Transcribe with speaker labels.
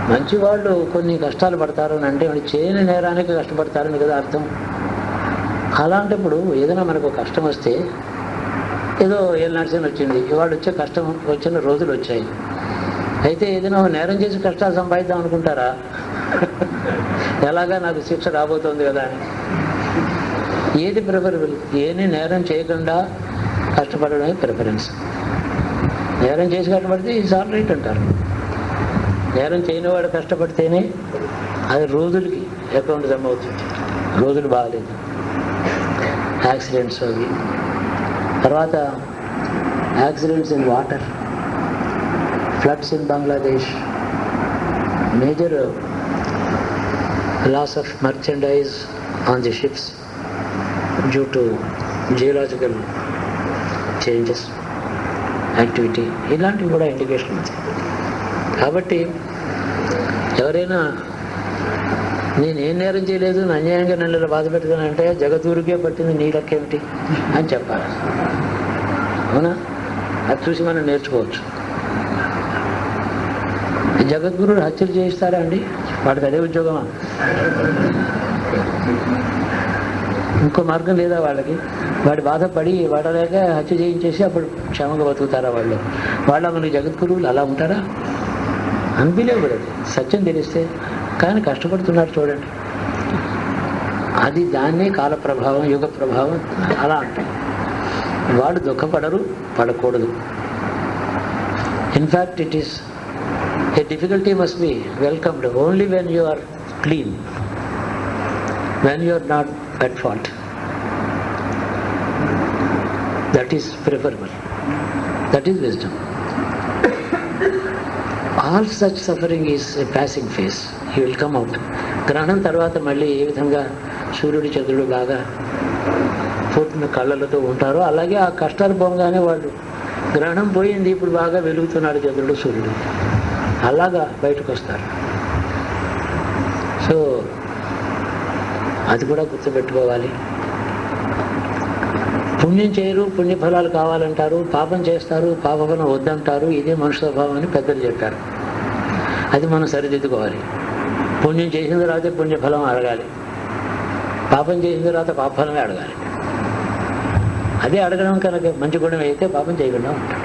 Speaker 1: మంచి వాళ్ళు కొన్ని కష్టాలు పడతారు అని అంటే వాడు చేయని నేరానికి కష్టపడతారని కదా అర్థం. అలాంటప్పుడు ఏదైనా మనకు కష్టం వస్తే, ఏదో నర్సన్ వచ్చింది, ఇవాడు వచ్చే కష్టం వచ్చిన రోజులు వచ్చాయి, అయితే ఏదైనా నేరం చేసి కష్టాలు సంపాదిద్దాం అనుకుంటారా? ఎలాగా నాకు శిక్ష రాబోతోంది కదా అని. ఏది ప్రిఫరబుల్? ఏది నేరం చేయకుండా కష్టపడడమే ప్రిఫరెన్స్. నేరం చేసి కష్టపడితే ఈజ్ ఆల్ రైట్ అంటారు. నేరం చేయని వాడు కష్టపడితేనే అది రోజులకి అకౌంట్ జమ అవుతుంది. రోజులు బాగాలేదు, యాక్సిడెంట్స్ అవి. తర్వాత accidents in water, floods in Bangladesh, major loss of merchandise on the ships due to geological changes, activity, ఇలాంటివి కూడా ఇండికేషన్ ఉంది. కాబట్టి ఎవరైనా నేనేం నేరం చేయలేదు, అన్యాయంగా నన్ను ఇలా బాధ పెట్టుకున్నానంటే జగద్గురుకే పట్టింది నీ లెక్కేమిటి అని చెప్పాలి. అవునా? అది చూసి మనం నేర్చుకోవచ్చు. జగద్గురుడు హత్యలు చేయిస్తారా అండి? వాడికి అదే ఉద్యోగమా? ఇంకో మార్గం లేదా వాళ్ళకి? వాడి బాధపడి వాడలేక హత్య చేయించేసి అప్పుడు క్షేమంగా బతుకుతారా వాళ్ళు? మనకి జగద్గురువులు అలా ఉంటారా? అన్బిలీవబుల్. అది సత్యం తెలిస్తే. కానీ కష్టపడుతున్నారు చూడండి. అది దాన్నే కాల ప్రభావం, యుగ ప్రభావం అలా అంటాం. వాళ్ళు దుఃఖపడరు, పడకూడదు. In fact it is a difficulty must be welcomed only when you are clean, when you are not at fault. That is preferable. That is wisdom. All such suffering is a passing phase. He will come out. గ్రహణం తర్వాత మళ్ళీ ఏ విధంగా సూర్యుడు చంద్రుడు బాగా పూర్తిన కళ్ళలతో ఉంటారో అలాగే ఆ కష్టాలు పోగానే వాళ్ళు గ్రహణం పోయింది, ఇప్పుడు బాగా వెలుగుతున్నాడు చంద్రుడు సూర్యుడు, అలాగా బయటకు వస్తారు. సో అది కూడా గుర్తుపెట్టుకోవాలి. పుణ్యం చేయరు, పుణ్యఫలాలు కావాలంటారు, పాపం చేస్తారు, పాపఫలం వద్దంటారు. ఇదే మనుష్య స్వభావం అని పెద్దలు చెప్పారు. అది మనం సరిదిద్దుకోవాలి. పుణ్యం చేసిన తర్వాత పుణ్యఫలం అడగాలి, పాపం చేసిన తర్వాత పాపఫలమే అడగాలి. అదే అడగడం కనుక మంచి గుణం అయితే పాపం చేయకుండా ఉంటాడు.